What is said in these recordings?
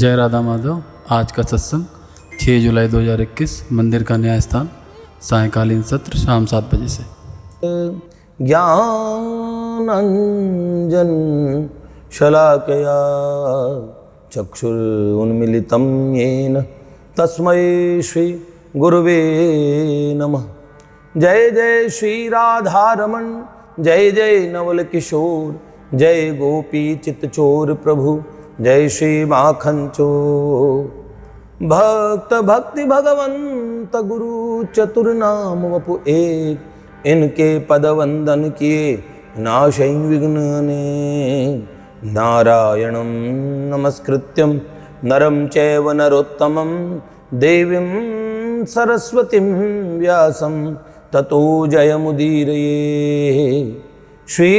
जय राधा माधव। आज का सत्संग 6 जुलाई 2021, मंदिर का न्याय स्थान, सायंकालीन सत्र शाम 7 बजे से। ज्ञानांजन शलाकया चक्षुरुन्मीलितं येन तस्मै श्री गुरुवे नमः। जय जय श्री राधारमण, जय जय नवल किशोर, जय गोपी चित्तचोर प्रभु, जय श्री माखन चोर। भक्त भक्ति भगवंत गुरु चतुर नाम वपु एक, इनके पद वंदन किए नाशै विघ्न ने। नारायणं नमस्कृत्यं नरं चैव नरोत्तमं, देवीं सरस्वतीं व्यासं ततो जयमुदीरये। श्री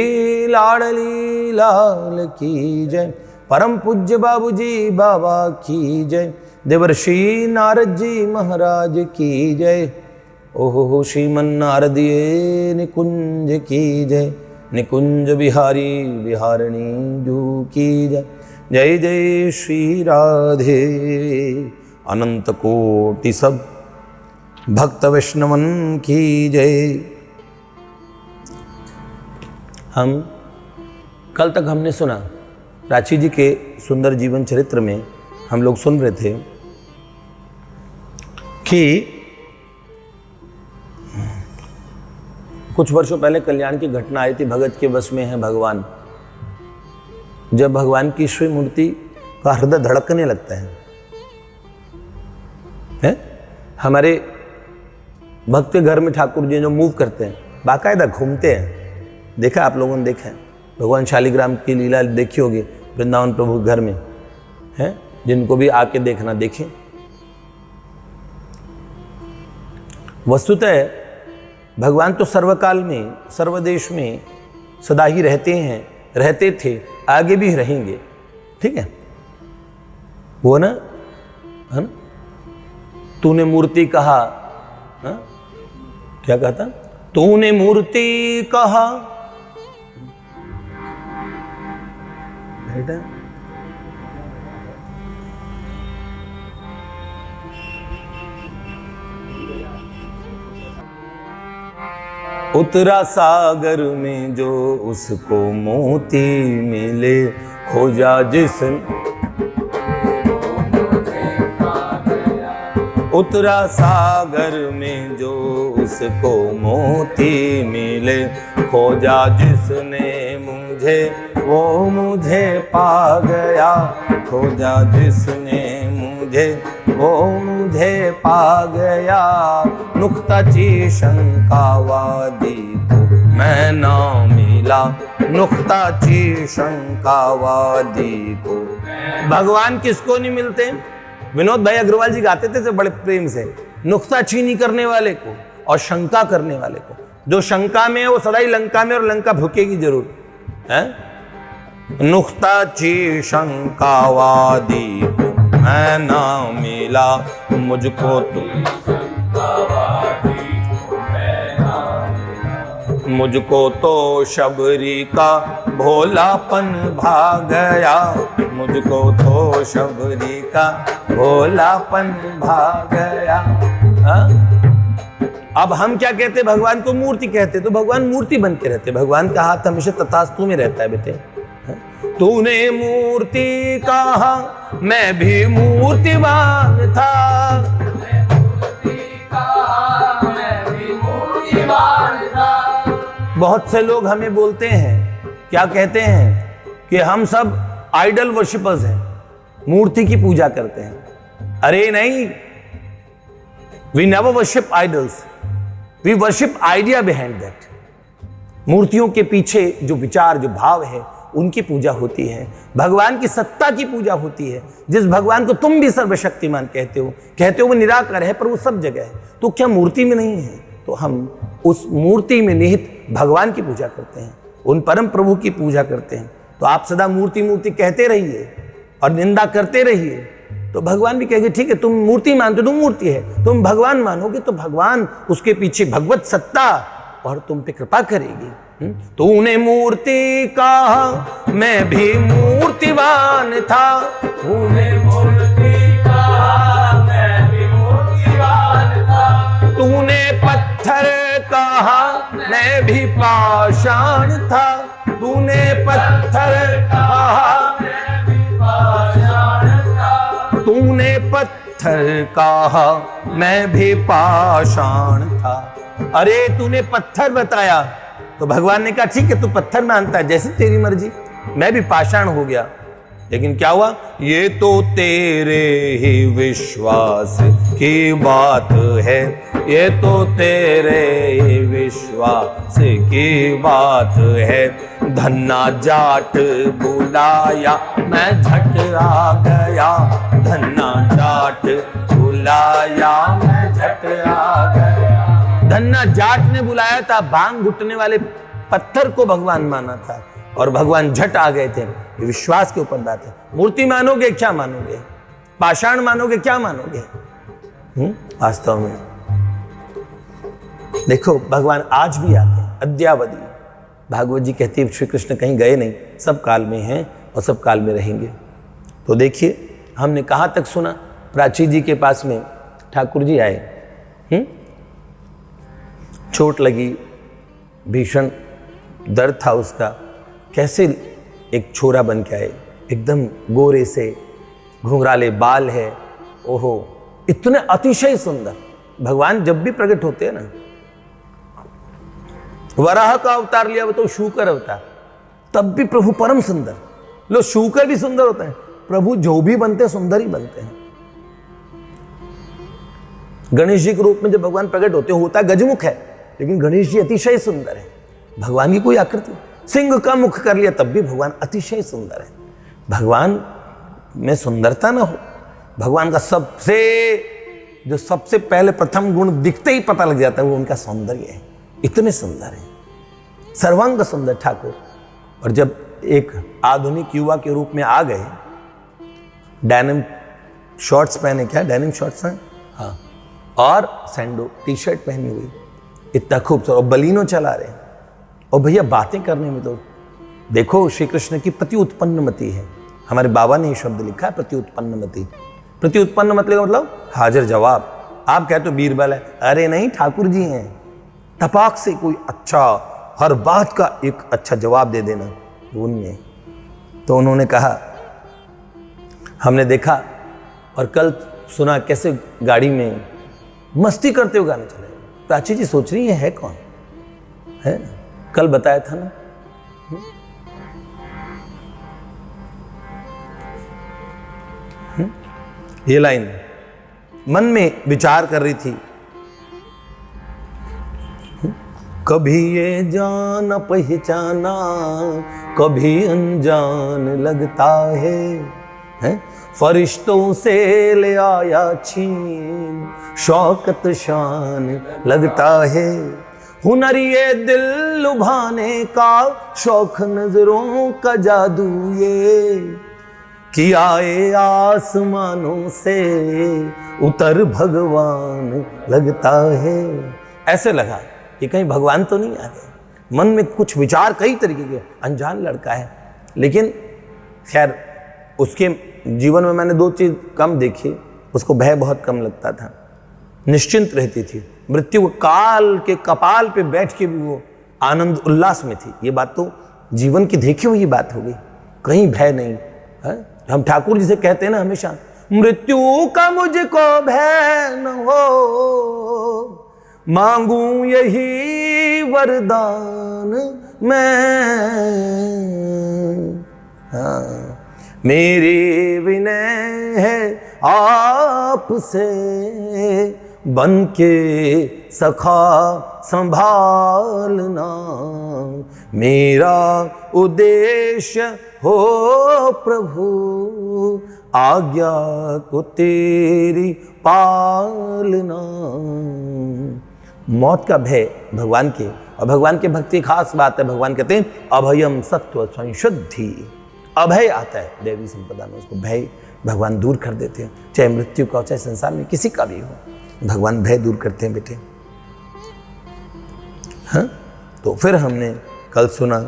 लाडली लाल की जय, परम पूज्य बाबूजी बाबा की जय, देवर्षि नारद जी महाराज की जय। ओहो श्रीमन नारदीय निकुंज की जय, निकुंज बिहारी बिहारणी जू की जय। जय जय श्री राधे। अनंत कोटि सब भक्त वैष्णवन की जय। हम कल तक हमने सुना प्राची जी के सुंदर जीवन चरित्र में हम लोग सुन रहे थे कि कुछ वर्षों पहले कल्याण की घटना आई थी। भगत के वश में है भगवान। जब भगवान की श्री मूर्ति का हृदय धड़कने लगता है? हमारे भक्त के घर में ठाकुर जी जो मूव करते हैं, बाकायदा घूमते हैं। देखा आप लोगों ने? देखा है भगवान शालिग्राम की लीला देखी होगी वृंदावन प्रभु घर में है। जिनको भी आके देखना देखें। वस्तुतः भगवान तो सर्वकाल में सर्वदेश में सदा ही रहते हैं, रहते थे, आगे भी रहेंगे। ठीक है वो ना, है ना? तूने मूर्ति कहा, हा? क्या कहा था? तूने मूर्ति कहा बेटा। उतरा सागर में जो उसको मोती मिले, खोजा जिसने। उतरा सागर में जो उसको मोती मिले, खोजा जिसने मुझे वो मुझे पा गया। खोजा जिसने मुझे वो मुझे पा गया। नुक्ताची शंकावादी को मैं ना मिला, नुक्ताची शंकावादी को। भगवान किसको नहीं मिलते? विनोद भाई अग्रवाल जी गाते थे बड़े प्रेम से, नुक्ताचीनी करने वाले को और शंका करने वाले को। जो शंका में है वो सदा ही लंका में, और लंका भुकेगी जरूर है। नुक्ताची शंकावादी को मैं ना मिला, मुझको तो मुझको तो शबरी का भोलापन भा गया। मुझको तो शबरी का भोलापन भा गया। अब हम क्या कहते? भगवान को मूर्ति कहते, तो भगवान मूर्ति बन के रहते। भगवान का हाथ हमेशा तथास्तु में रहता है बेटे। तूने मूर्ति कहा, मैं भी मूर्तिमान था। बहुत से लोग हमें बोलते हैं, क्या कहते हैं कि हम सब आइडल वर्शिपर्स हैं, मूर्ति की पूजा करते हैं। अरे नहीं, we never worship idols, we worship idea behind that. मूर्तियों के पीछे जो विचार, जो भाव है, उनकी पूजा होती है। भगवान की सत्ता की पूजा होती है। जिस भगवान को तुम भी सर्वशक्तिमान कहते हो वो निराकार है, पर वो सब जगह है। तो क्या मूर्ति में नहीं है? तो हम उस मूर्ति में निहित भगवान की पूजा करते हैं, उन परम प्रभु की पूजा करते हैं। तो आप सदा मूर्ति मूर्ति कहते रहिए और निंदा करते रहिए, तो भगवान भी कहेंगे ठीक है, तुम मूर्ति मानते हो, तुम मूर्ति है। तुम भगवान मानोगे तो भगवान, उसके पीछे भगवत सत्ता और तुम पे कृपा करेगी। तूने मूर्ति कहा, मैं भी मूर्तिवान था। तूने मैं भी पाषाण था, तूने पत्थर कहा, तूने पत्थर कहा, मैं भी पाषाण था। अरे तूने पत्थर बताया तो भगवान ने कहा ठीक है, तू पत्थर मानता है, जैसे तेरी मर्जी, मैं भी पाषाण हो गया। लेकिन क्या हुआ? ये तो तेरे ही विश्वास की बात है, ये तो तेरे ही विश्वास की बात है। धन्ना जाट बुलाया मैं झट आ गया, धन्ना जाट बुलाया मैं झट आ गया। धन्ना जाट ने बुलाया था, भांग घुटने वाले पत्थर को भगवान माना था और भगवान झट आ गए थे। ये विश्वास के ऊपर बात है। मूर्ति मानोगे क्या मानोगे, पाषाण मानोगे क्या मानोगे? वास्तव में देखो भगवान आज भी आते हैं, अद्यावधि। भागवत जी कहती है श्री कृष्ण कहीं गए नहीं, सब काल में हैं और सब काल में रहेंगे। तो देखिए हमने कहाँ तक सुना, प्राची जी के पास में ठाकुर जी आए, चोट लगी, भीषण दर्द था उसका, कैसे एक छोरा बन के आए, एकदम गोरे से, घुंघराले बाल है, ओहो इतने अतिशय सुंदर। भगवान जब भी प्रकट होते हैं ना, वराह का अवतार लिया वो तो शूकर अवतार, तब भी प्रभु परम सुंदर। लो शूकर भी सुंदर होते हैं, प्रभु जो भी बनते हैं सुंदर ही बनते हैं। गणेश जी के रूप में जब भगवान प्रकट होते हैं, होता गजमुख है, लेकिन गणेश जी अतिशय सुंदर है। भगवान की कोई आकृति, सिंह का मुख कर लिया तब भी भगवान अतिशय सुंदर है। भगवान में सुंदरता ना हो, भगवान का सबसे पहले प्रथम गुण दिखते ही पता लग जाता है, वो उनका सौंदर्य है। इतने सुंदर है, सर्वांग सुंदर ठाकुर। और जब एक आधुनिक युवा के रूप में आ गए, डेनिम शॉर्ट्स पहने, क्या डेनिम शॉर्ट्स हैं, हाँ, और सैंडो टी शर्ट पहनी हुई, इतना खूबसूरत, और बलिनो चला रहे। और भैया बातें करने में तो देखो श्री कृष्ण की प्रति उत्पन्नमति है। हमारे बाबा ने ये शब्द लिखा है, प्रति उत्पन्नमति। प्रति उत्पन्न मतलब हाजिर जवाब। आप कहते हो बीरबल है, अरे नहीं, ठाकुर जी हैं। तपाक से कोई अच्छा, हर बात का एक अच्छा जवाब दे देना उनमें। तो उन्होंने कहा, हमने देखा और कल सुना कैसे गाड़ी में मस्ती करते हुए गाने चले। प्राची जी सोच रही है कौन है, कल बताया था ना। ये लाइन मन में विचार कर रही थी, कभी ये जान पहचाना, कभी अनजान लगता है? फरिश्तों से ले आया छीन, शौकत शान लगता है। हुनर ये दिल लुभाने का, शौक नजरों का जादू ये, कि आए आसमानों से उतर भगवान लगता है। ऐसे लगा कि कहीं भगवान तो नहीं आ गए। मन में कुछ विचार कई तरीके के, अनजान लड़का है, लेकिन खैर उसके जीवन में मैंने दो चीज कम देखी। उसको भय बहुत कम लगता था, निश्चिंत रहती थी, मृत्यु काल के कपाल पे बैठ के भी वो आनंद उल्लास में थी। ये बात तो जीवन की देखी हुई बात हो गई, कहीं भय नहीं है। हम ठाकुर जी से कहते हैं ना हमेशा, मृत्यु का मुझको भय न हो, मांगू यही वरदान मैं। हाँ, मेरी विनय है आपसे, बन के सखा संभालना, मेरा उद्देश्य हो प्रभु, आज्ञा को तेरी पालना। मौत का भय भगवान के, और भगवान के भक्ति खास बात है। भगवान कहते हैं अभयम सत्व संशुद्धि, अभय आता है देवी संपदा में, उसको भय भगवान दूर कर देते हैं। चाहे मृत्यु का हो, चाहे संसार में किसी का भी हो, भगवान भय दूर करते हैं बेटे। हाँ, तो फिर हमने कल सुना,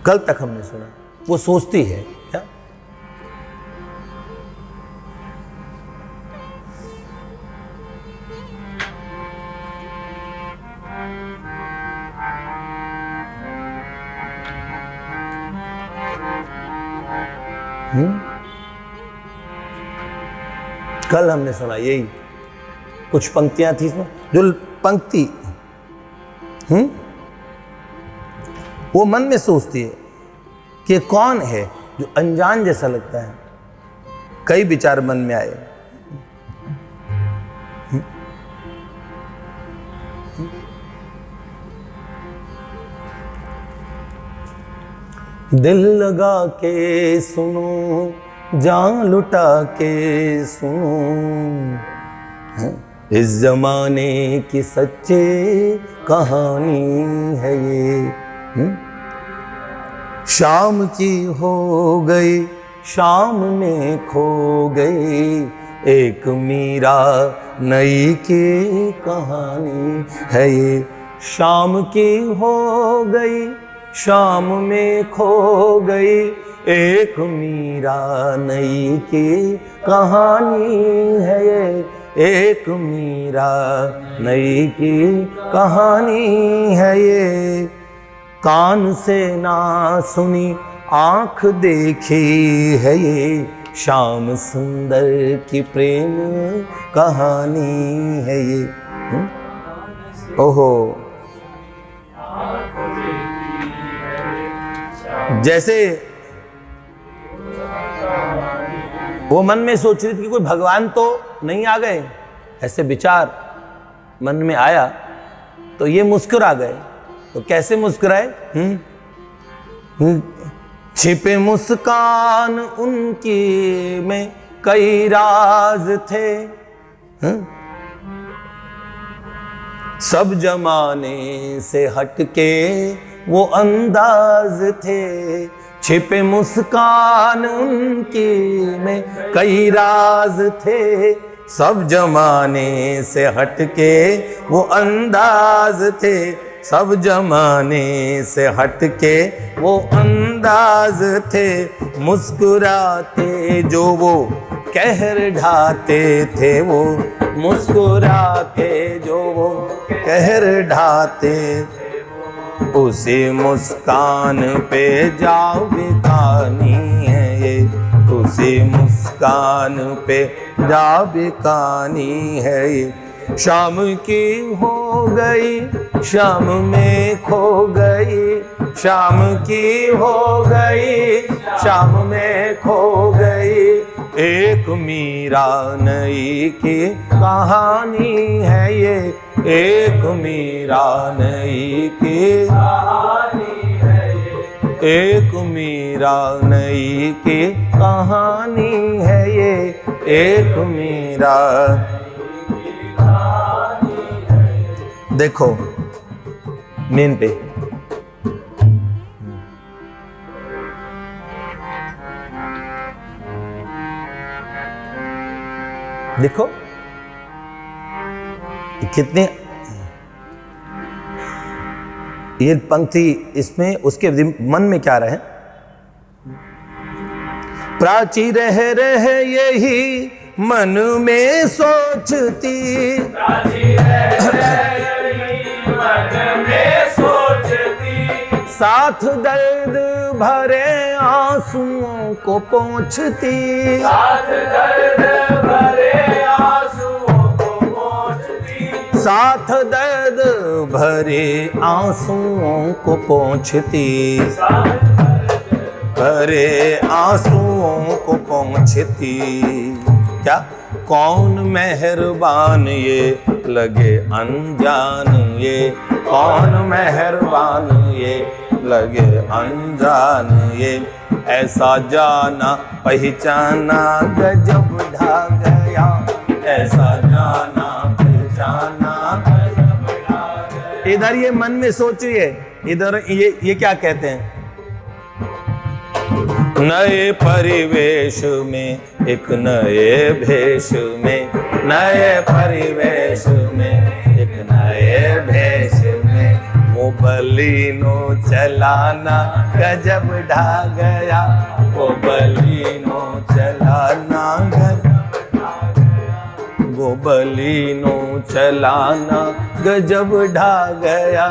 कल तक हमने सुना, वो सोचती है क्या, कल हमने सुना यही कुछ पंक्तियां थी इसमें, जो पंक्ति वो मन में सोचती है कि कौन है जो अनजान जैसा लगता है। कई विचार मन में आए। दिल लगा के सुनो, जान लुटा के सुनो, इस जमाने की सच्ची कहानी है ये। शाम की हो गई, शाम में खो गई, एक मीरा नई की कहानी है ये। शाम की हो गई, शाम में खो गई, एक मीरा नई की कहानी है ये। एक मीरा नई की कहानी है ये। कान से ना सुनी आँख देखी है ये, श्याम सुंदर की प्रेम कहानी है ये। ओहो, जैसे वो मन में सोच रही थी कि कोई भगवान तो नहीं आ गए, ऐसे विचार मन में आया तो ये मुस्कुरा गए। तो कैसे मुस्कुराए? छिपे मुस्कान उनकी में कई राज थे, सब जमाने से हटके वो अंदाज थे। छिपे मुस्कान उनकी में कई राज थे, सब जमाने से हटके वो अंदाज थे। सब जमाने से हटके वो अंदाज थे। मुस्कुराते जो वो कहर ढाते थे, वो मुस्कुराते जो वो कहर ढाते, उसी मुस्कान पे जाओ बेकानी है ये। उसी मुस्कान पे जाओ बेकानी है ये। शाम की हो गई, शाम में खो गई, शाम की हो गई, शाम में खो गई, एक मीरा नई की कहानी है ये। एक मीरा नई की कहानी है ये। एक मीरा नई की कहानी है ये। एक मीरा। देखो मेन पे देखो कितने ये पंक्ति इसमें, उसके मन में क्या रहे? प्राची रह यही मन में सोचती, प्राची रह यही मन में सोचती, साथ दर्द भरे आंसुओं को पोंछती, साथ दर्द भरे आंसुओं को पोंछती, साथ दर्द भरे आंसुओं को पोंछती, भरे आंसुओं को पोंछती। क्या कौन मेहरबान ये लगे अनजान ये, कौन मेहरबान ये लगे अनजान ये, ऐसा जाना पहचाना गजब ढा गया, ऐसा जाना पहचाना गजब ढा गया। इधर ये मन में सोचिए, इधर ये क्या कहते हैं? नए परिवेश में, एक नए भेष में, नए परिवेश में, एक नए भेष में, वो बलीनो चलाना गजब ढा गया, वो बलीनो चलाना गजब ढा गया, वो बलीनो चलाना गजब ढा गया,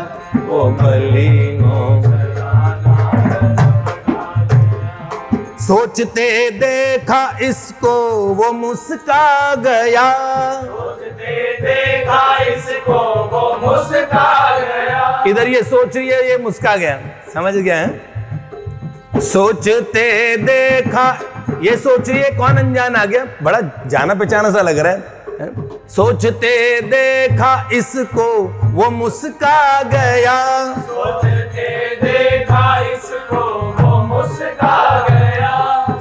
वो बलीनो सोचते देखा इसको वो मुस्का गया, सोचते देखा इसको वो मुस्का गया। इधर ये सोच रही है, ये मुस्का गया, समझ गए हैं? सोचते देखा, ये सोच रही है, कौन अनजान आ गया, बड़ा जाना पहचाना सा लग रहा है। सोचते देखा इसको वो मुस्का गया, सोचते देखा इसको वो मुस्का गया।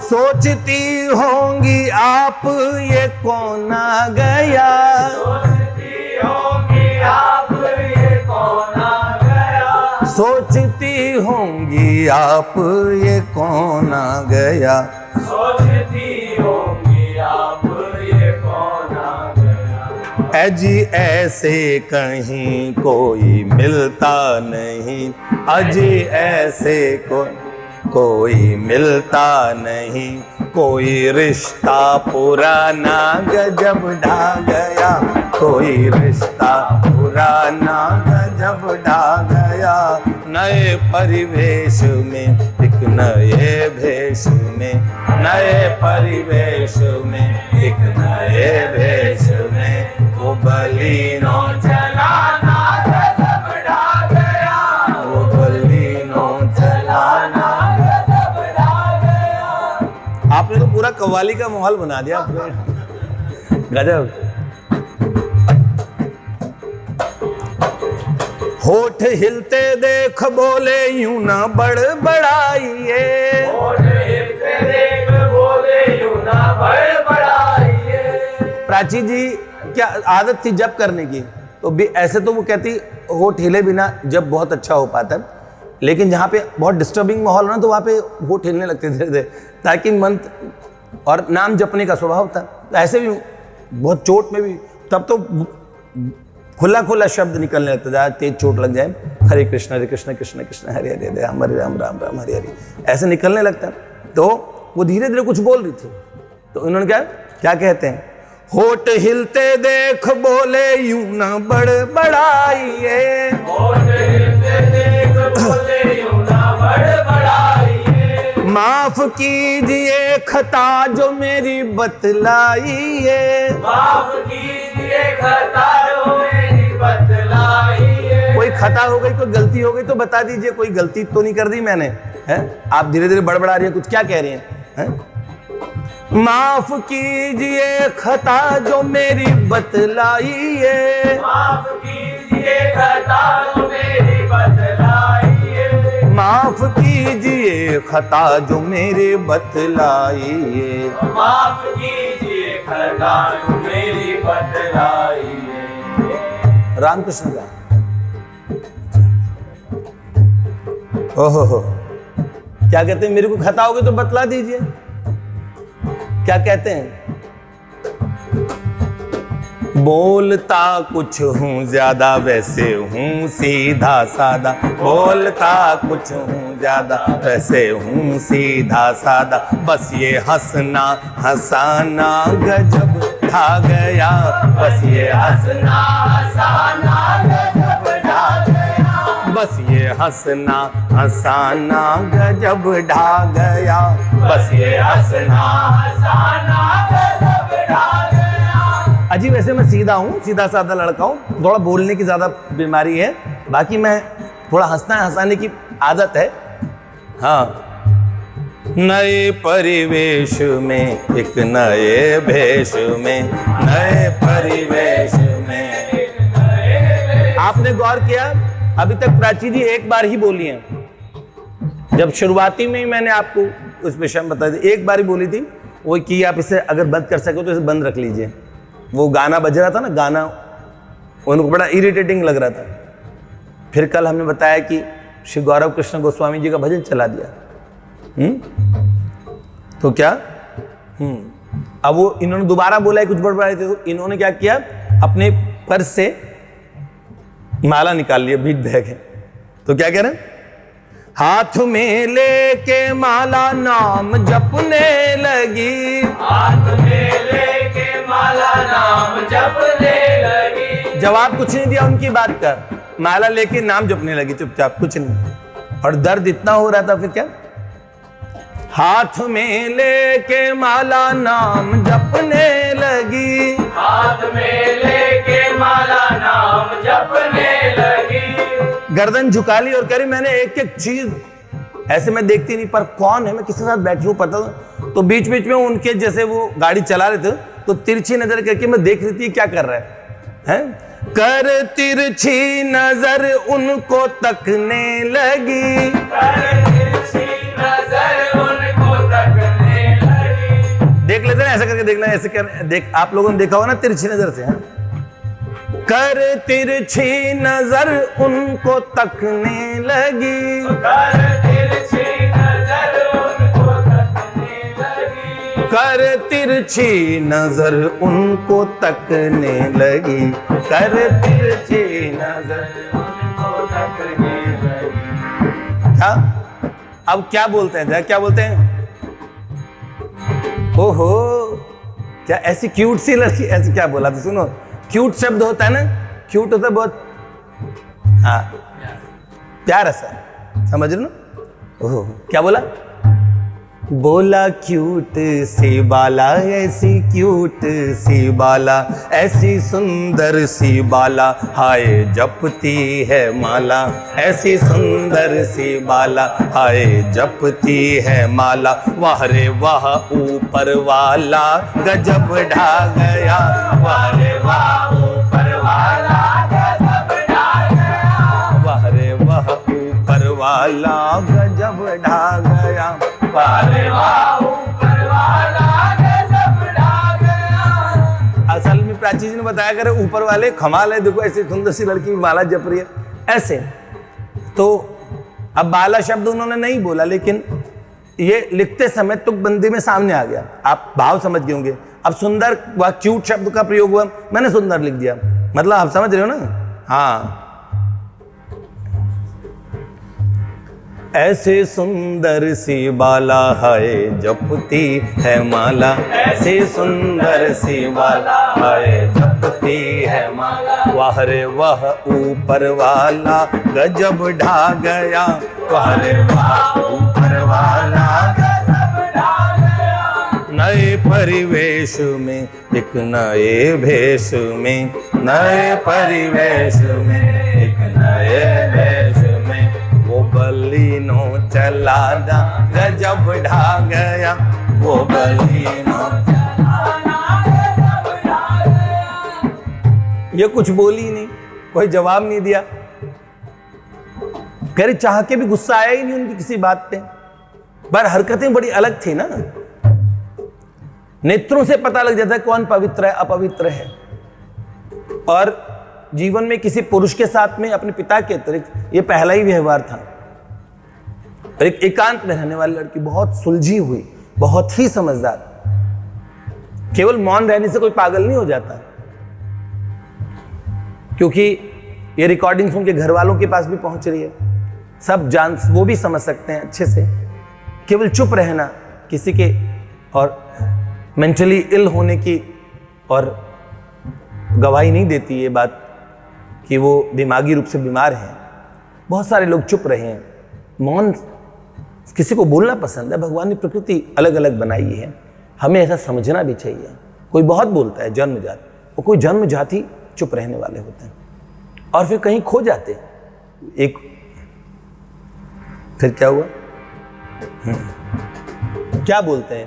सोचती होंगी आप ये कौन आ गया, सोचती होंगी आप ये कौन आ गया। सोचती होंगी आप ये कौन आ गया। सोचती होंगी आप ये कौन आ गया। अजी ऐसे कहीं कोई मिलता नहीं, अजी ऐसे कोई मिलता नहीं, कोई रिश्ता पुराना गजब ढा गया, कोई रिश्ता पुराना गजब ढा गया। नए परिवेश में एक नए भेष में, नए परिवेश में एक नए भेष में, वो बलिनों चलाना गजब ढा गया। वो बलिनों चलाना। आपने तो पूरा कव्वाली का माहौल बना दिया गजब। होठ हिलते देख बोले यूं ना बड़बड़ाइए, होठ हिलते देख बोले यूं ना बड़बड़ाइए। प्राची जी क्या आदत थी जब करने की, तो भी ऐसे तो वो कहती होठ हिले बिना जब बहुत अच्छा हो पाता, लेकिन जहाँ पे बहुत डिस्टर्बिंग माहौल हो ना तो वहाँ पे होठ हिलने लगते धीरे धीरे, ताकि मंत्र और नाम जपने का स्वभाव था। ऐसे भी बहुत चोट में भी तब तो खुला खुला शब्द निकलने लगता था, तेज चोट लग जाए, हरे कृष्ण कृष्ण कृष्ण हरे हरे हरे राम राम राम राम हरे हरे, ऐसे निकलने लगता। तो वो धीरे धीरे कुछ बोल रही थी, तो इन्होंने क्या कहते हैं, होठ हिलते देख बोले यूं न बड़बड़ाइए, होठ हिलते देख बोले यूं ना बड़बड़ाइए। माफ कीजिए खता जो मेरी बतलाइए, माफ कीजिए खता जो मेरी बतलाइए। कोई खता हो गई, कोई गलती हो गई तो बता दीजिए, कोई गलती तो नहीं कर दी मैंने, है? आप धीरे धीरे बड़बड़ा रही हैं, कुछ क्या कह रही हैं? माफ कीजिए खता जो मेरी बतलाइए, माफ कीजिए खता जो मेरी बतलाइए। माफ कीजिए खता जो मेरे बतलाइए, माफ कीजिए खता जो मेरी बतलाइए। रामकृष्ण का ओहो, क्या कहते हैं, मेरे को खता हो गई तो बतला दीजिए, क्या कहते हैं, बोलता कुछ हूँ ज्यादा वैसे हूँ सीधा सादा, बोलता कुछ हूँ ज्यादा वैसे हूँ सीधा सादा, बस ये हंसना हंसाना गजब ढा गया, बस ये हंसना हंसाना गजब ढा गया। बस ये हंसना हंसाना गजब ढा गया, बस ये हंसना हंसाना गजब ढा गया। अजी वैसे मैं सीधा हूँ, सीधा साधा लड़का हूँ, थोड़ा बोलने की ज़्यादा बीमारी है, बाकी मैं थोड़ा हंसना हंसाने की आदत है। हाँ, नए परिवेश में एक नए भेष में, नए परिवेश में। आपने गौर किया अभी तक प्राची जी एक बार ही बोली हैं, जब शुरुआती में ही मैंने आपको उस विषय में बता दी, एक बार ही बोली थी वो कि आप इसे अगर बंद कर सको तो इसे बंद रख लीजिए। वो गाना बज रहा था ना, गाना उनको बड़ा इरिटेटिंग लग रहा था। फिर कल हमने बताया कि श्री गौरव कृष्ण गोस्वामी जी का भजन चला दिया। तो क्या अब वो इन्होंने दोबारा बोला है कुछ बड़बड़ाए थे, तो इन्होंने क्या किया, अपने पर्स से माला निकाल लिया, बीट बैग है। तो क्या कह रहे हैं, हाथ में लेके माला नाम जपने लगी, हाथ में लेके माला नाम जपने लगी। जवाब कुछ नहीं दिया उनकी बात का, माला लेके नाम जपने लगी चुपचाप, कुछ नहीं। और दर्द इतना हो रहा था, फिर क्या, हाथ में लेके माला नाम जपने लगी, हाथ में लेके माला नाम जपने लगी। गर्दन झुका ली और कह रही मैंने एक एक चीज ऐसे मैं देखती नहीं, पर कौन है, मैं किसके साथ बैठी हूँ पता तो बीच बीच में उनके जैसे वो गाड़ी चला रहे थे तो तिरछी नजर करके मैं देख रही थी क्या कर रहा है? कर तिरछी नजर उनको तकने लगी, कर तिरछी नजर उनको तकने लगी। देख लेते ना, ऐसा करके देखना, ऐसे कर देख, आप लोगों ने देखा होगा ना तिरछी नजर से। कर तिरछी नजर उनको तकने लगी, कर तिरछी नजर उनको तकने लगी। कर तिरछी नजर उनको तकने लगी, कर तिरछी नजर उनको तकने लगी। क्या? अब क्या बोलते हैं, क्या बोलते हैं? ओहो, क्या ऐसी क्यूट सी लड़की, ऐसे क्या बोला तो सुनो, क्यूट शब्द होता है ना, क्यूट होता है बहुत, हाँ प्यारा सा, समझ लो ना। ओहो, क्या बोला? बोला क्यूट सी बाला, ऐसी क्यूट सी बाला, ऐसी सुंदर सी बाला, हाय जपती है माला, ऐसी सुंदर सी बाला, हाय जपती है माला। वाह रे वाह ऊपर वाला गजब ढा गया, वाह रे वाह ऊपर वाला गजब ढा गया, वाह रे वाह ऊपर वाला गजब ढा गया, वारे वाह ऊपर वाला गजब ढा गया। असल में प्राची जी ने बताया करे ऊपर वाले कमाल है, देखो ऐसी सुंदर सी लड़की माला जप रही है ऐसे। तो अब बाला शब्द उन्होंने नहीं बोला, लेकिन ये लिखते समय तुकबंदी में सामने आ गया, आप भाव समझ गए होंगे। अब सुंदर व क्यूट शब्द का प्रयोग हुआ, मैंने सुंदर लिख दिया, मतलब आप समझ रहे हो ना। हाँ, ऐसे सुंदर सी बाला, हाय जपती है माला, ऐसे सुंदर सी बाला, हाय जपती है माला। वाह रे वाह ऊपर वाला गजब ढा गया, वाह रे वाह ऊपर वाला गजब ढा गया। नए परिवेश में, एक नए भेष में, नए परिवेश में, एक नए भेष में, वो बलिनो चला जा गजब ढा गया, वो बलिनो चला गजब ढा गया। ये कुछ बोली नहीं, कोई जवाब नहीं दिया, कह रही चाह के भी गुस्सा आया ही नहीं उनकी किसी बात पे, पर हरकतें बड़ी अलग थी ना। नेत्रों से पता लग जाता है कौन पवित्र है अपवित्र है। और जीवन में किसी पुरुष के साथ में अपने पिता के अतिरिक्त ये पहला ही व्यवहार था। एक एकांत में रहने वाली लड़की, बहुत सुलझी हुई, बहुत ही समझदार, केवल मौन रहने से कोई पागल नहीं हो जाता, क्योंकि ये रिकॉर्डिंग्स उनके घर वालों के पास भी पहुंच रही है, सब जान, वो भी समझ सकते हैं अच्छे से। केवल चुप रहना किसी के और मेंटली इल होने की और गवाही नहीं देती ये बात कि वो दिमागी रूप से बीमार हैं। बहुत सारे लोग चुप रहे हैं, मौन किसी को बोलना पसंद है। भगवान ने प्रकृति अलग अलग बनाई है, हमें ऐसा समझना भी चाहिए। कोई बहुत बोलता है जन्मजात, और कोई जन्मजात ही चुप रहने वाले होते हैं और फिर कहीं खो जाते हैं। एक फिर क्या हुआ, क्या बोलते हैं,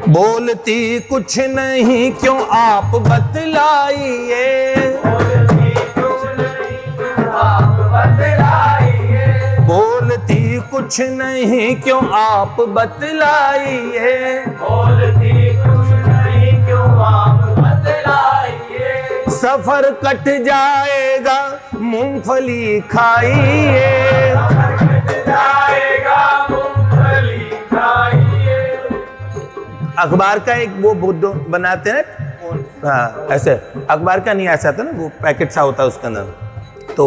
बोलती कुछ नहीं क्यों आप बतलाइए, बोलती कुछ नहीं क्यों आप बतलाइए, बोलती कुछ नहीं क्यों आप बतलाइए, बोलती कुछ नहीं क्यों आप बतलाइए, सफर कट जाएगा मूंगफली खाइए, कट जाएगा मूंगफली खाइए। अखबार का एक वो बुद्ध बनाते हैं, हाँ ऐसे अखबार का नहीं ऐसा था ना, वो पैकेट सा होता है उसके अंदर। तो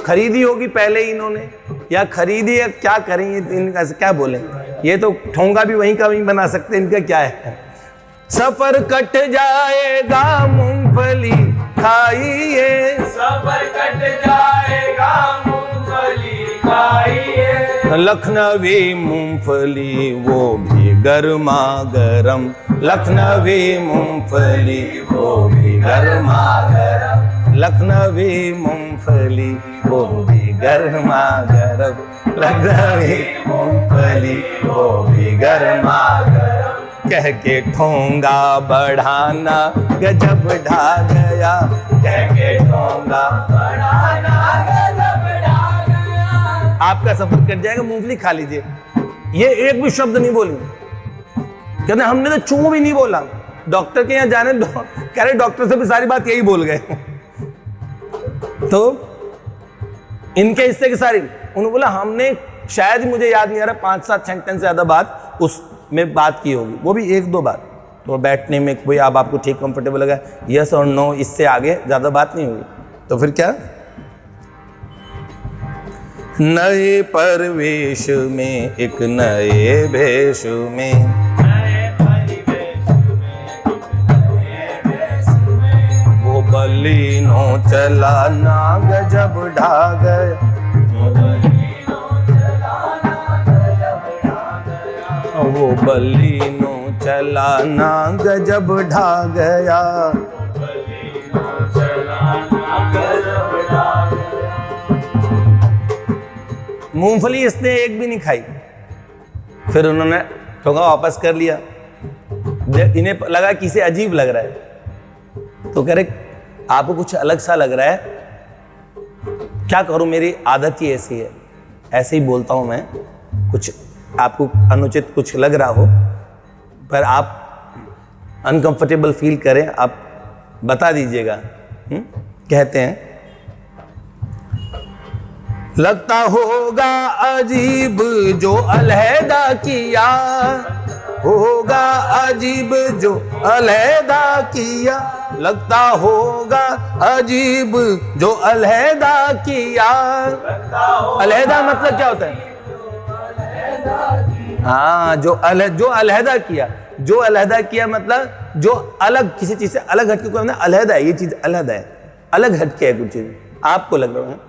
खरीदी होगी पहले ही इन्होंने, या खरीदी या क्या करेंगे, इनका क्या बोले, ये तो ठोंगा भी वहीं का वहीं बना सकते, इनका क्या है। सफर कट जाएगा मूंगफली खाइए, सफर कट जाएगा मूंगफली खाइए, लखनवी मूंगफली वो भी गर्मा गरम, लखनवी मूंगफली वो भी गर्मा गरम, लखनवी मूंगफली वो भी गर्मा गरम, लखनवी मूंगफली वो भी गर्मा गरम। कह के ठोंगा बढ़ाना गजब ढा गया, कह के ठोंगा बढ़ाना गजब ढा गया। आपका सफर कट जाएगा, मूंगफली खा लीजिए। ये एक भी शब्द नहीं बोलेंगे, कहते हमने तो चू भी नहीं बोला। डॉक्टर के यहाँ जाने कह रहे डॉक्टर से भी सारी बात यही बोल गए। तो इनके हिस्से की सारी उन्होंने बोला हमने शायद मुझे याद नहीं आ रहा 5-7 सेंटेंस से ज्यादा बात उसमें बात की होगी, वो भी 1-2 बात। तो बैठने में कोई अब आपको ठीक कंफर्टेबल लगा, यस और नो, इससे आगे ज्यादा बात नहीं हुई। तो फिर क्या, नए परवेश में एक नए भेष में, वो बलीनो चला ना गजब ढा गया, वो बलीनो चला ना गजब ढा गया। मूंगफली इसने एक भी नहीं खाई। फिर उन्होंने ठोका वापस कर लिया। इन्हें लगा कि इसे अजीब लग रहा है, तो कह रहे आपको कुछ अलग सा लग रहा है, क्या करूं, मेरी आदत ही ऐसी है, ऐसे ही बोलता हूं मैं। कुछ आपको अनुचित कुछ लग रहा हो, पर आप अनकंफर्टेबल फील करें, आप बता दीजिएगा। कहते हैं लगता होगा अजीब जो अलहदा किया, होगा अजीब जो अलहदा किया, लगता होगा अजीब जो अलहदा किया। अलहदा मतलब क्या होता है? हाँ, जो अलहदा किया, जो अलहदा किया मतलब जो अलग किसी चीज से अलग हटके, कोई अलहदा है, ये चीज अलहदा है, अलग हटके है कुछ चीज आपको लग रहा है।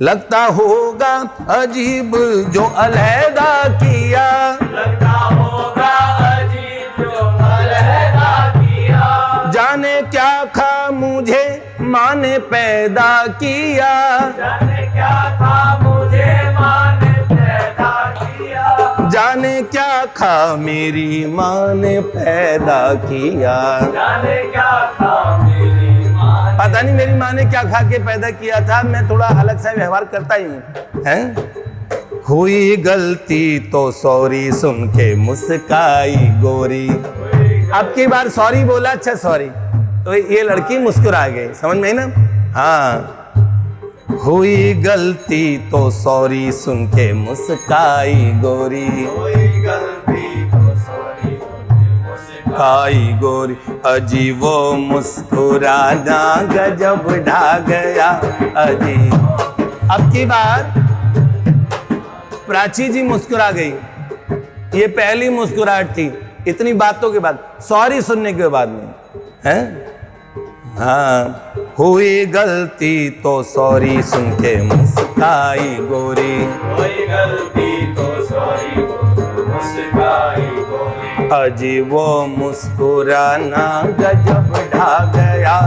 लगता होगा अजीब जो अलहदा किया, लगता होगा अजीब जो अलहदा किया, जाने क्या खा मुझे माँ ने पैदा किया, जाने क्या था मुझे माँ ने पैदा किया, जाने क्या खा मेरी माँ ने पैदा किया, जाने क्या था मेरी माँ ने। पता नहीं मेरी माँ ने क्या खा के पैदा किया था, मैं थोड़ा अलग सा व्यवहार करता ही हूँ, हैं? हुई गलती तो सॉरी सुन के मुस्काई गोरी। अब की बार सॉरी बोला, अच्छा सॉरी, तो ये लड़की मुस्कुरा गई, समझ में आई ना? हाँ, हुई गलती तो सॉरी सुन के मुस्काई गोरी, कोई गलती तो सॉरी मुस्काई गोरी, अजी वो मुस्कुराना गजब ढा गया अजी। अब की बार प्राची जी मुस्कुरा गई, ये पहली मुस्कुराहट थी इतनी बातों के बाद, सॉरी सुनने के बाद में, हैं? हाँ, हुई गलती तो सॉरी सुन के मुस्काई गोरी, कोई गलती तो सॉरी मुस्काई गोरी, अजी वो मुस्कुराना गजब ढा गया,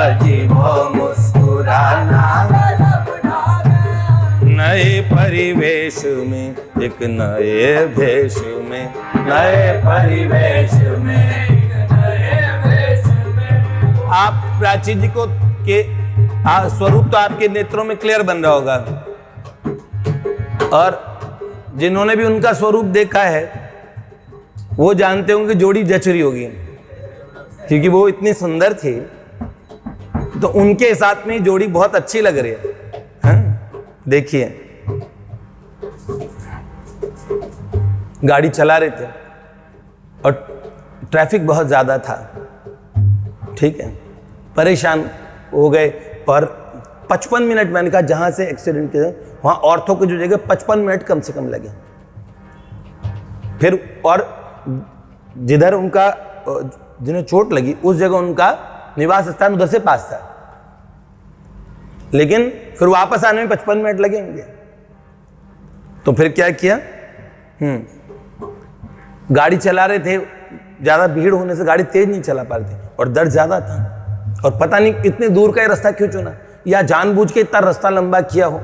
अजी वो मुस्कुराना गजब ढा गया। नए परिवेश में एक नए भेष में, नए परिवेश में एक नए भेष में। आप प्राची जी को के स्वरूप तो आपके नेत्रों में क्लियर बन रहा होगा, और जिन्होंने भी उनका स्वरूप देखा है वो जानते होंगे जोड़ी जच रही होगी, क्योंकि वो इतनी सुंदर थी, तो उनके साथ में जोड़ी बहुत अच्छी लग रही है। देखिए गाड़ी चला रहे थे और ट्रैफिक बहुत ज्यादा था, ठीक है, परेशान हो गए, और 55 मिनट मैंने कहा जहां से एक्सीडेंट किया वहां औरतों की जो जगह 55 मिनट कम से कम लगे। फिर और जिधर उनका जिन्हें चोट लगी उस जगह उनका निवास स्थान उधर से पास था, लेकिन फिर वापस आने में 55 मिनट लगेंगे। तो फिर क्या किया, गाड़ी चला रहे थे, ज्यादा भीड़ होने से गाड़ी तेज नहीं चला पा रहे थे और दर्द ज्यादा था, और पता नहीं इतने दूर का ये रास्ता क्यों चुना, या जानबूझ के इतना रास्ता लंबा किया हो।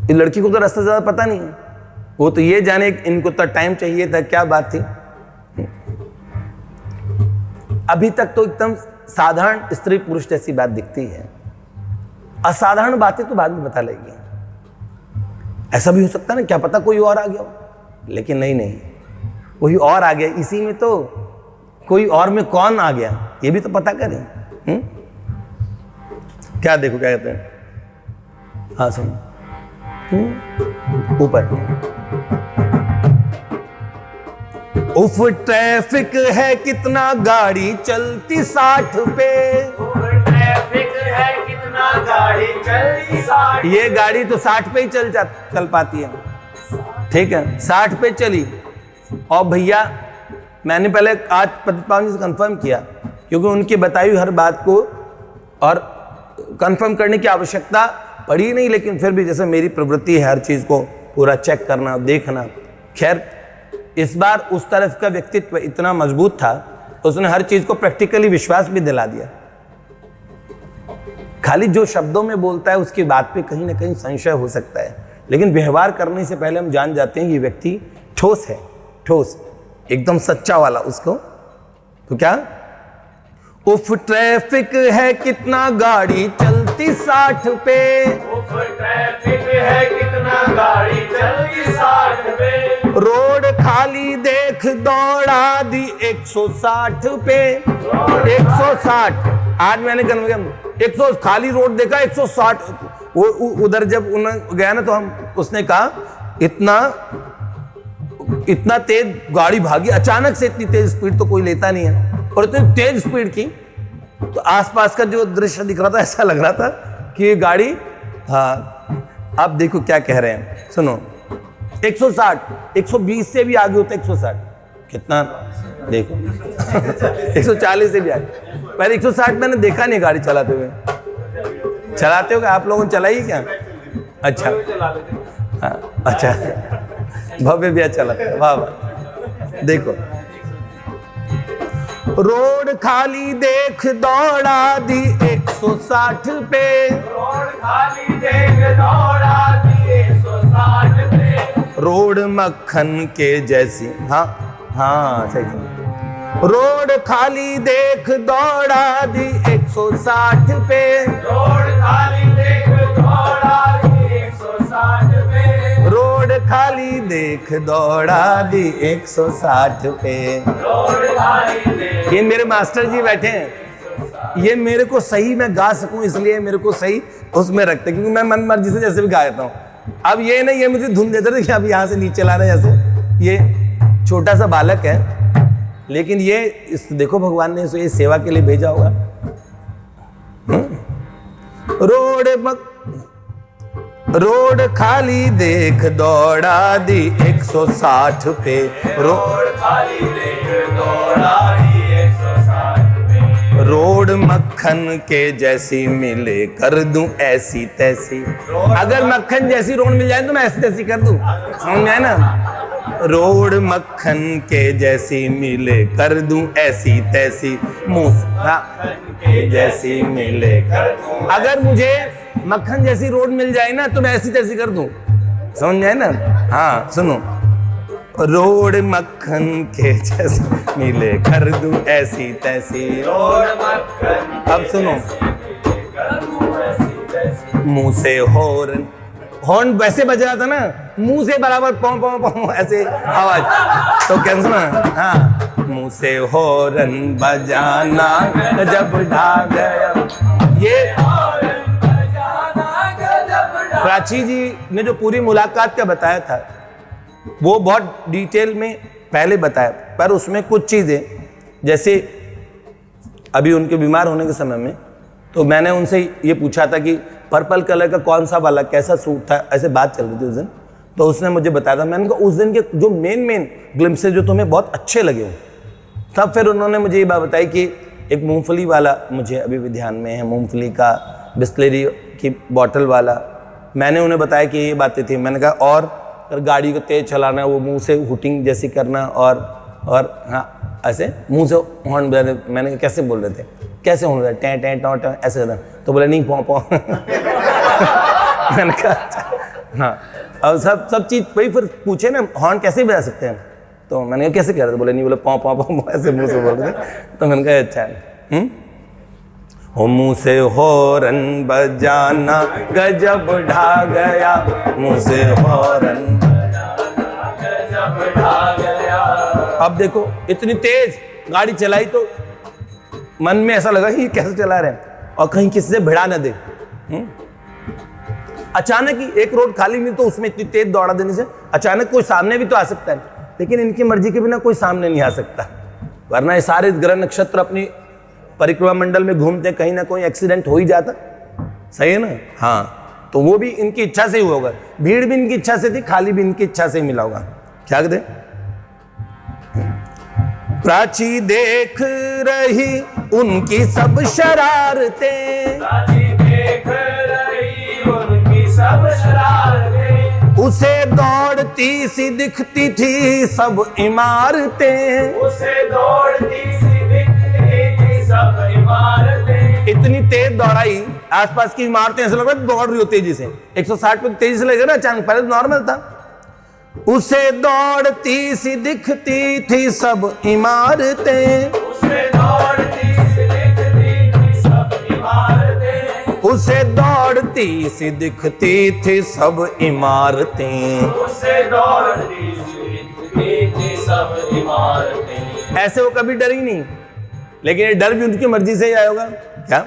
इस लड़की को तो रास्ता ज्यादा पता नहीं है, वो तो ये जाने इनको तो टाइम चाहिए था, क्या बात थी। अभी तक तो एकदम साधारण स्त्री पुरुष जैसी बात दिखती है, असाधारण बातें तो बाद में बता लेगी। ऐसा भी हो सकता है ना, क्या पता कोई और आ गया हो, लेकिन नहीं, कोई और आ गया, इसी में तो कोई और में कौन आ गया ये भी तो पता करें। क्या देखो क्या कहते हैं, हाँ सुनो, ऊपर उफ ट्रैफिक है कितना गाड़ी चलती 60 पे, ट्रैफिक है कितना गाड़ी चलती 60, ये गाड़ी तो 60 पे ही चल पाती है, ठीक है 60 पे चली। और भैया मैंने पहले आज प्रतिपावन जी से कंफर्म किया, क्योंकि उनकी बताई हुई हर बात को और कंफर्म करने की आवश्यकता पड़ी नहीं, लेकिन फिर भी जैसे मेरी प्रवृत्ति है हर चीज को पूरा चेक करना देखना। खैर इस बार उस तरफ का व्यक्तित्व इतना मजबूत था, उसने हर चीज को प्रैक्टिकली विश्वास भी दिला दिया। खाली जो शब्दों में बोलता है उसकी बात पे कहीं ना कहीं संशय हो सकता है, लेकिन व्यवहार करने से पहले हम जान जाते हैं ये व्यक्ति ठोस है, ठोस एकदम सच्चा वाला। उसको तो क्या, उफ ट्रैफिक है कितना गाड़ी चलती 60 पे, उफ ट्रैफिक है कितना गाड़ी चलती 60 पे, रोड खाली देख दौड़ा दी 160 पे, 160 आज मैंने कन्फर्म 100 खाली रोड देखा 160। वो उधर जब उन्हें गया ना तो हम उसने कहा इतना तेज गाड़ी भागी, अचानक से इतनी तेज स्पीड तो कोई लेता नहीं है, और इतनी तेज स्पीड की तो आसपास का जो दृश्य दिख रहा था ऐसा लग रहा था कि ये गाड़ी, हाँ आप देखो क्या कह रहे हैं, सुनो 160, 120 से भी आगे होता है 160, कितना देखो 140 से भी आगे। पहले 160 मैंने देखा नहीं गाड़ी चलाते हुए, चलाते हो क्या आप लोगों ने चलाई क्या? अच्छा हाँ अच्छा भव्य भी चला, वाह वाह। देखो रोड खाली देख दौड़ा दी 160 पे, रोड खाली देख दौड़ा दी 160 पे, रोड मक्खन के जैसी, हाँ सही, रोड खाली देख दौड़ा दी 160 पे, रोड खाली देख दौड़ा दी 160 पे, रोड खाली देख दौड़ा दी 160 पे। रोड खाली देख, ये मेरे मास्टर जी बैठे हैं, ये मेरे को सही मैं गा सकूं इसलिए मेरे को सही उसमें रखते, क्योंकि मैं मन मर्जी से जैसे भी गा देता हूँ। अब ये नहीं, ये मुझे धुन देते थे कि अब यहाँ से नीचे ला रहे हैं, जैसे ये छोटा सा बालक है, लेकिन ये देखो भगवान ने ये सेवा के लिए भेजा होगा। रोड खाली देख दौड़ा दी 160 पे, रोड खाली देख दौड़ा दी 160 पे, रोड मक्खन के जैसी मिले कर दूं ऐसी तैसी। अगर मक्खन जैसी रोड मिल जाए तो मैं ऐसी तैसी कर दूं, समझ में आया ना। रोड मक्खन के जैसी मिले कर दूं ऐसी तैसी, मूसा के जैसी मिले कर दूं। अगर मुझे मक्खन जैसी रोड मिल जाए ना तो मैं ऐसी तैसी कर दूं, समझ में आया ना। हाँ सुनो, रोड मक्खन के जैसे मिले कर दूं ऐसी तैसी, रोड मक्खन, अब सुनो, मुंह से हॉर्न वैसे बज रहा था ना, मुंह से बराबर पौ पौ पौ ऐसे आवाज, तो क्या सुना, हाँ मुंह से हॉर्न बजाना जब ढा गया। ये प्राची जी ने जो पूरी मुलाकात का बताया था वो बहुत डिटेल में पहले बताया, पर उसमें कुछ चीजें, जैसे अभी उनके बीमार होने के समय में तो मैंने उनसे ये पूछा था कि पर्पल कलर का कौन सा वाला कैसा सूट था, ऐसे बात चल रही थी उस दिन, तो उसने मुझे बताया था। मैंने कहा उस दिन के जो मेन ग्लिम्पसेस जो तुम्हें बहुत अच्छे लगे हो, तब फिर उन्होंने मुझे ये बात बताई कि एक मूंगफली वाला मुझे अभी भी ध्यान में है, मूंगफली का बिस्लेरी की बॉटल वाला। मैंने उन्हें बताया कि ये बातें थी। मैंने कहा और फिर गाड़ी को तेज चलाना, वो मुंह से हुटिंग जैसी करना और हाँ ऐसे मुंह से हॉर्न बजाने। मैंने कहा कैसे बोल रहे थे, कैसे हॉर्न बजा, टें टें टॉ टॉ ऐसे करना। तो बोले नहीं पौ पौ। मैंने कहा अच्छा हाँ। अब सब चीज़ वही फिर पूछे ना हॉर्न कैसे बजा सकते हैं, तो मैंने कहा कैसे कह रहे थे, बोले नहीं, बोले पौ पौ पौ ऐसे मुँह से बोल रहे थे। तो मैंने कहा अच्छा हो मुँह से हॉर्न बजाना गजब ढा गया, मुँह से हॉर्न गजब ढा गया। अब देखो इतनी तेज गाड़ी चलाई तो मन में ऐसा लगा कि ये कैसे चला रहे हैं और कहीं किसी से भिड़ा न दे। अचानक ही एक रोड खाली नहीं तो उसमें इतनी तेज दौड़ा देने से अचानक कोई सामने भी तो आ सकता है, लेकिन इनकी मर्जी के बिना कोई सामने नहीं आ सकता, वरना ये सारे ग्रह नक्षत्र अपनी परिक्रमा मंडल में घूमते, कहीं ना कोई एक्सीडेंट हो ही जाता। सही है ना? हाँ, तो वो भी इनकी इच्छा से ही हुआ होगा, भीड़ भी इनकी इच्छा से थी, खाली भी इनकी इच्छा से ही मिला होगा। क्या कहते? प्राची देख रही उनकी सब शरारतें, प्राची देख रही उनकी सब शरारतें, उसे दौड़ती सी दिखती थी सब इमारतें, उसे दौड़ती सी दिखती थी सब इमारतें। इतनी तेज दौड़ाई, आसपास की इमारतें ऐसा लगा दौड़ रही हो तेजी से, 160 पे तेजी से लगेगा ना अचानक, पहले तो नॉर्मल था। उसे दौड़ती सी दिखती थी सब इमारतें, उसे दौड़ती सी दिखती थी सब इमारतें, उसे दौड़ती सी दिखती थी सब इमारतें, उसे दौड़ती सी दिखती थी सब इमारतें। ऐसे वो कभी डरी नहीं, लेकिन ये डर भी उनकी मर्जी से ही आया होगा। क्या?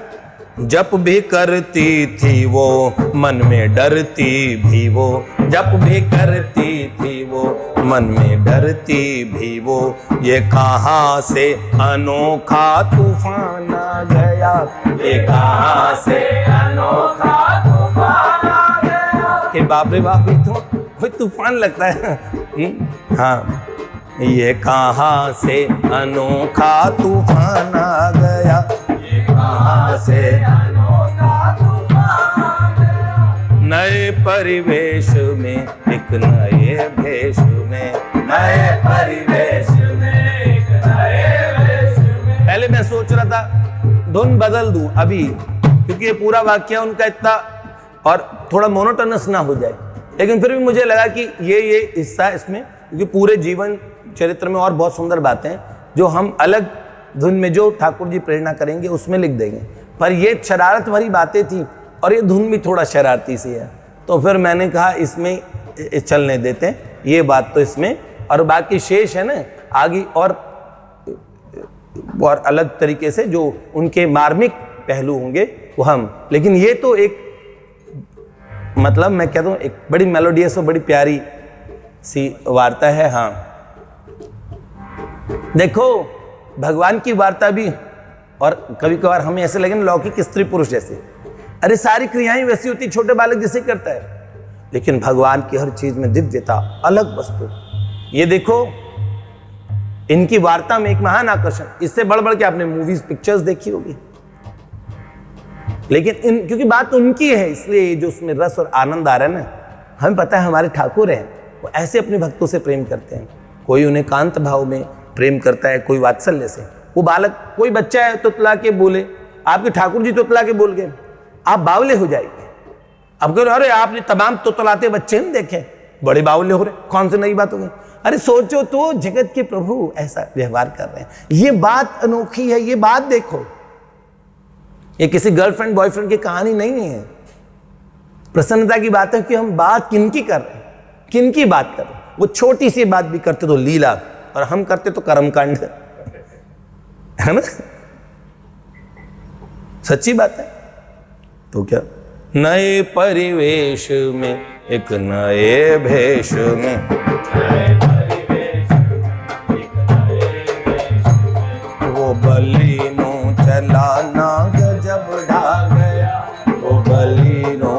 जप भी करती थी वो मन में डरती भी वो, जप भी करती थी वो मन में डरती भी वो, ये कहाँ से अनोखा तूफान आ गया, ये कहाँ से अनोखा तूफान आ गया। कि बाप रे बाप, ये तो कोई तूफान लगता है। हाँ, ये कहाँ से अनोखा तूफान आ गया, ये कहाँ से अनोखा तूफान आ गया। नए परिवेश में एक नए भेष में, नए परिवेश में एक नए वेश में। पहले मैं सोच रहा था धुन बदल दूं अभी, क्योंकि ये पूरा वाक्य उनका इतना और थोड़ा मोनोटोनस ना हो जाए, लेकिन फिर भी मुझे लगा कि ये हिस्सा इसमें, क्योंकि पूरे जीवन चरित्र में और बहुत सुंदर बातें हैं जो हम अलग धुन में जो ठाकुर जी प्रेरणा करेंगे उसमें लिख देंगे, पर ये शरारत भरी बातें थी और ये धुन भी थोड़ा शरारती सी है, तो फिर मैंने कहा इसमें चलने देते हैं ये बात तो इसमें, और बाकी शेष है ना आगे और अलग तरीके से जो उनके मार्मिक पहलू होंगे वो हम, लेकिन ये तो एक मतलब मैं कहता हूँ एक बड़ी मेलोडियस और बड़ी प्यारी सी वार्ता है। हाँ, देखो भगवान की वार्ता भी, और कभी कभार हमें ऐसे लगे ना लौकिक स्त्री पुरुष जैसे, अरे सारी क्रियाएं वैसी होती छोटे बालक जैसे करता है, लेकिन भगवान की हर चीज में दिव्यता, अलग वस्तु। ये देखो इनकी वार्ता में एक महान आकर्षण, इससे बढ़ बढ़ के आपने मूवीज पिक्चर्स देखी होगी, लेकिन क्योंकि बात उनकी है इसलिए जो उसमें रस और आनंद आ रहा है ना, हमें पता है हमारे ठाकुर हैं वो ऐसे अपने भक्तों से प्रेम करते हैं, कोई उन्हें कांत भाव में प्रेम करता है, कोई वात्सल्य से। वो बालक कोई बच्चा है तुतला के बोले, आपके ठाकुर जी तुतला के बोल गए, आप बावले हो जाएंगे। अब कहो अरे आपने तमाम तुतलाते बच्चे नहीं देखे, बड़े बावले हो रहे, कौन सी नई बात हो गई? अरे सोचो तो जगत के प्रभु ऐसा व्यवहार कर रहे हैं, ये बात अनोखी है, ये बात देखो, ये किसी गर्लफ्रेंड बॉयफ्रेंड की कहानी नहीं है। प्रसन्नता की बात है कि हम बात किनकी कर रहे हैं, किनकी बात कर रहे हैं। वो छोटी सी बात भी करते तो लीला, और हम करते तो कर्मकांड, है ना? सच्ची बात है। तो क्या नए परिवेश में एक नए भेष में, वो बलिनो चलाना गजब ढा गया, वो बलिनो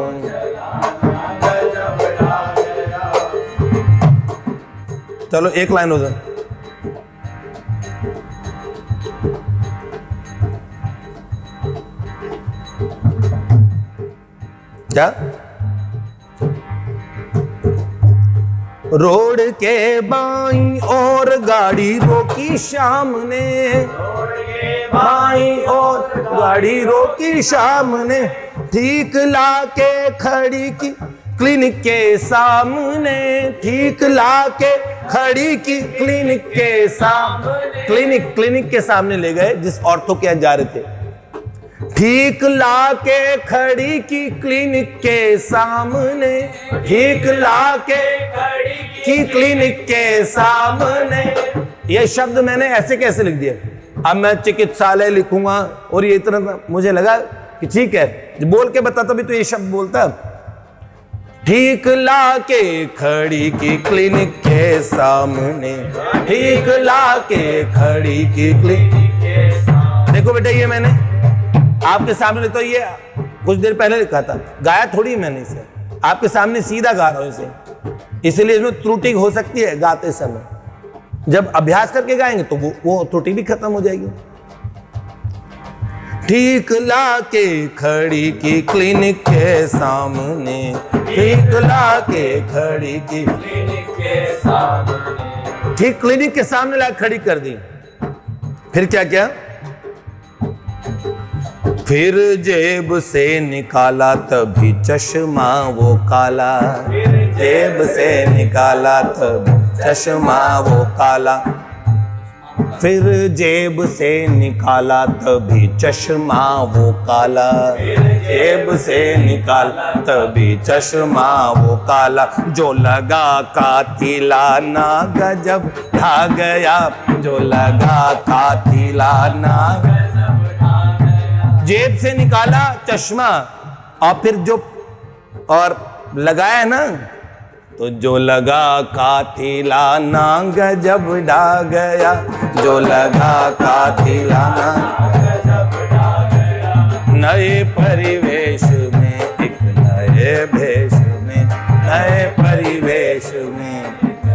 गजब ढा गया। चलो एक लाइन हो जाए। क्या रोड के बाईं और गाड़ी रोकी शाम ने, बाईं और गाड़ी रोकी शाम ने, ठीक लाके खड़ी की क्लिनिक के सामने, ठीक लाके खड़ी की क्लिनिक के सामने। क्लिनिक के सामने ले गए जिस औरतों के यहाँ जा रहे थे। ठीक लाके खड़ी की क्लिनिक के सामने, ठीक लाके खड़ी की क्लिनिक के सामने। ये शब्द मैंने ऐसे कैसे लिख दिया? अब मैं चिकित्सालय लिखूंगा और ये इतना, मुझे लगा कि ठीक है बोल के बताता भी तो ये शब्द बोलता। ठीक लाके खड़ी की क्लिनिक के सामने, ठीक लाके खड़ी की क्लिनिक के सामने। देखो बेटा ये मैंने आपके सामने तो ये कुछ देर पहले लिखा था, गाया थोड़ी मैंने इसे, आपके सामने सीधा गा रहा हूं इसे, इसलिए इसमें त्रुटि हो सकती है गाते समय। जब अभ्यास करके गाएंगे तो वो त्रुटि भी खत्म हो जाएगी। ठीक लाके खड़ी की क्लिनिक के सामने, ठीक लाके खड़ी की क्लिनिक के सामने। ठीक क्लिनिक के सामने ला खड़ी कर दी। फिर क्या क्या? फिर जेब से निकाला तभी चश्मा वो काला, जेब से निकाला तभी चश्मा वो काला। फिर जेब से निकाला तभी चश्मा वो काला, जेब से निकाला तभी चश्मा वो काला। जो लगा कातिलाना गजब ढा गया, जो लगा कातिलाना जेब से निकाला चश्मा और फिर जो और लगाया ना, तो जो लगा कातिलाना गजब ढा गया, जो लगा कातिलाना गजब ढा गया। नए परिवेश में एक नए भेष में, नए परिवेश में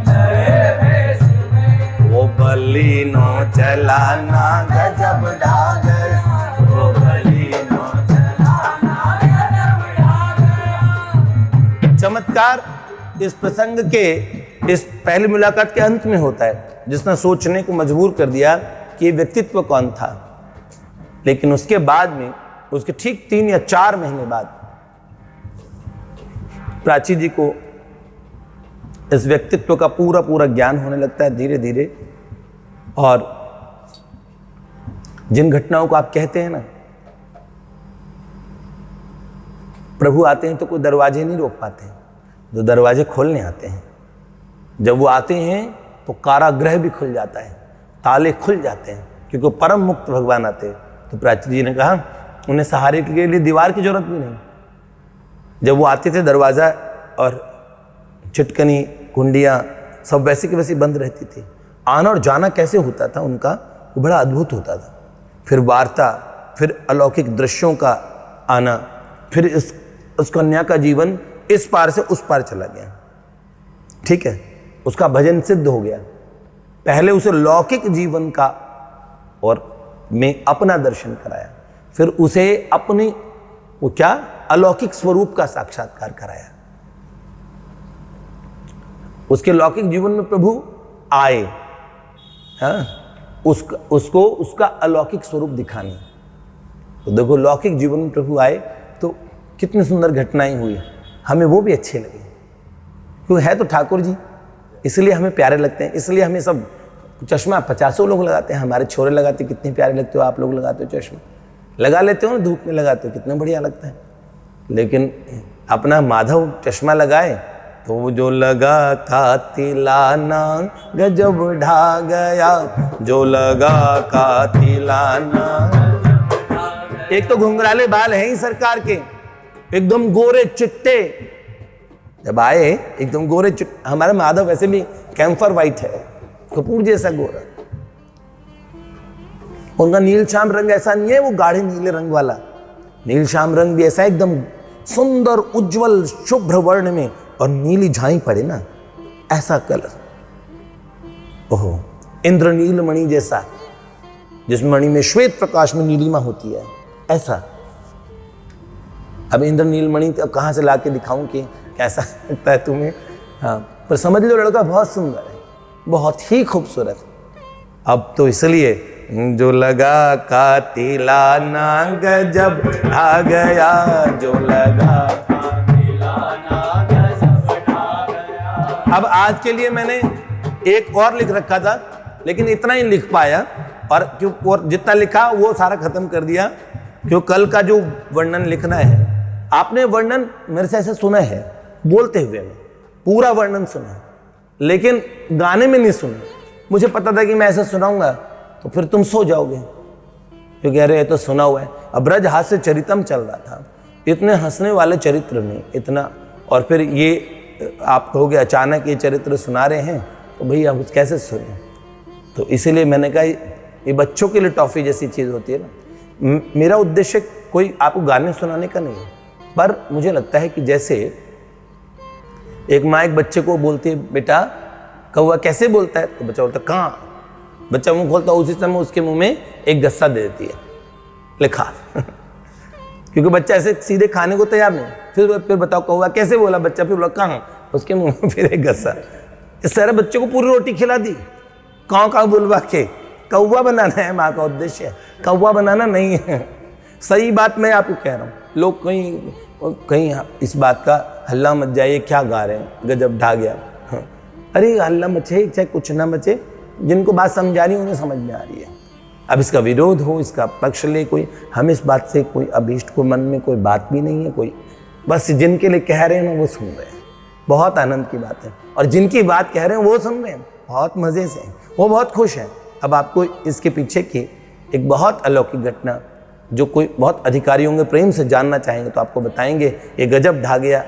नए भेष में, वो बलिनो चलाना गजब ढा गया, वो बलिनो चलाना गजब ढा गया। चमत्कार इस प्रसंग के इस पहली मुलाकात के अंत में होता है, जिसने सोचने को मजबूर कर दिया कि ये व्यक्तित्व कौन था। लेकिन उसके बाद में, उसके ठीक 3 या 4 महीने बाद प्राची जी को इस व्यक्तित्व का पूरा पूरा ज्ञान होने लगता है धीरे धीरे। और जिन घटनाओं को आप कहते हैं ना, प्रभु आते हैं तो कोई दरवाजे नहीं रोक पाते, जो दरवाजे खोलने आते हैं। जब वो आते हैं तो कारागृह भी खुल जाता है, ताले खुल जाते हैं, क्योंकि परम मुक्त भगवान आते हैं। तो प्राची जी ने कहा उन्हें सहारे के लिए दीवार की जरूरत भी नहीं। जब वो आते थे दरवाज़ा और छिटकनी कुंडियाँ सब वैसी की वैसी बंद रहती थी। आना और जाना कैसे होता था उनका, वो बड़ा अद्भुत होता था। फिर वार्ता, फिर अलौकिक दृश्यों का आना, फिर उस कन्या का जीवन इस पार से उस पार चला गया। ठीक है, उसका भजन सिद्ध हो गया। पहले उसे लौकिक जीवन का और में अपना दर्शन कराया, फिर उसे अपनी वो क्या अलौकिक स्वरूप का साक्षात्कार कराया। उसके लौकिक जीवन में प्रभु आए, हाँ, उसको उसका अलौकिक स्वरूप दिखाने। तो देखो लौकिक जीवन में प्रभु आए तो कितनी सुंदर घटनाएं हुई, हमें वो भी अच्छे लगे, क्योंकि है तो ठाकुर जी, इसलिए हमें प्यारे लगते हैं। इसलिए हमें सब चश्मा 50 लोग लगाते हैं, हमारे छोरे लगाते, कितने प्यारे लगते हो आप लोग, लगाते हो चश्मा, लगा लेते हो ना, धूप में लगाते हो, कितना बढ़िया लगता है। लेकिन अपना माधव चश्मा लगाए तो वो जो लगा कातिलाना गजब ढा गया, जो लगा कातिलाना। एक तो घुंघराले बाल हैं ही सरकार के, एकदम गोरे चिट्टे। जब आए एकदम गोरे चिट्टे, हमारा माधव वैसे भी कैम्फर वाइट है, कपूर जैसा गोरा। उनका नील श्याम रंग ऐसा नहीं है वो गाढ़े नीले रंग वाला, नील श्याम रंग भी ऐसा एकदम सुंदर उज्जवल शुभ्र वर्ण में, और नीली झाई पड़े ना ऐसा कलर। ओहो, इंद्रनील मणि जैसा, जिस मणि में श्वेत प्रकाश में नीलिमा होती है, ऐसा। अब इंद्रनील मणि तो कहाँ से लाके दिखाऊं कि कैसा लगता है तुम्हें? हाँ, पर समझ लो लड़का बहुत सुंदर है, बहुत ही खूबसूरत। अब तो इसलिए जो लगा कातिलाना गजब ढा गया, जो लगा कातिलाना गजब ढा गया। अब आज के लिए मैंने एक और लिख रखा था, लेकिन इतना ही लिख पाया, और क्यों और जितना लिखा वो सारा खत्म कर दिया, क्यों कल का जो वर्णन लिखना है, आपने वर्णन मेरे से ऐसे सुना है बोलते हुए, में पूरा वर्णन सुना, लेकिन गाने में नहीं सुना। मुझे पता था कि मैं ऐसा सुनाऊंगा तो फिर तुम सो जाओगे, क्योंकि अरे ये तो सुना हुआ है। अब ब्रज हास्य चरितम चल रहा था, इतने हंसने वाले चरित्र में इतना, और फिर ये आप कहोगे अचानक ये चरित्र सुना रहे हैं, तो भैया आप कैसे सुने। तो इसीलिए मैंने कहा ये बच्चों के लिए टॉफ़ी जैसी चीज़ होती है ना। मेरा उद्देश्य कोई आपको गाने सुनाने का नहीं है, पर मुझे लगता है कि जैसे एक माँ एक बच्चे को बोलती है, बेटा कौवा कैसे बोलता है, तो बच्चा बोलता है कहाँ। बच्चा मुंह खोलता है, उसी समय उसके मुंह में एक गस्सा दे देती है, लिखा क्योंकि बच्चा ऐसे सीधे खाने को तैयार नहीं। फिर बताओ कौवा कैसे बोला, बच्चा फिर बोला कहाँ, उसके मुंह में फिर एक गस्सा। इस तरह बच्चे को पूरी रोटी खिला दी, काँव बुलवा के। कौवा बनाना है माँ का उद्देश्य, कौवा बनाना नहीं है। सही बात मैं आपको कह रहा हूँ, लोग कहीं इस बात का हल्ला मच जाए, क्या गा रहे हैं, गजब ढा गया। अरे हल्ला मचे चाहे कुछ ना मचे, जिनको बात समझ आ रही है उन्हें समझ में आ रही है। अब इसका विरोध हो, इसका पक्ष ले कोई, हम इस बात से कोई अभीष्ट को मन में कोई बात भी नहीं है, कोई बस जिनके लिए कह रहे हैं वो सुन रहे हैं, बहुत आनंद की बात है। और जिनकी बात कह रहे हैं वो सुन रहे हैं बहुत मज़े से, वो बहुत खुश हैं। अब आपको इसके पीछे की एक बहुत अलौकिक घटना, जो कोई बहुत अधिकारी होंगे प्रेम से जानना चाहेंगे तो आपको बताएंगे। ये गजब ढा गया,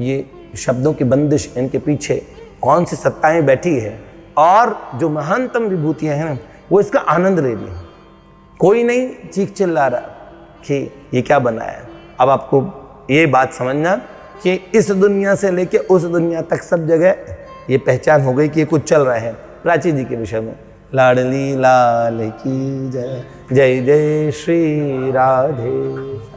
ये शब्दों की बंदिश, इनके पीछे कौन सी सत्ताएं बैठी है, और जो महानतम विभूतियां हैं ना, वो इसका आनंद ले रही हैं। कोई नहीं चीख चिल्ला रहा कि ये क्या बनाया है। अब आपको ये बात समझना कि इस दुनिया से लेके उस दुनिया तक सब जगह ये पहचान हो गई कि ये कुछ चल रहा है। प्राची जी के विषय में लाडली लाल की जय, जय जय श्री राधे।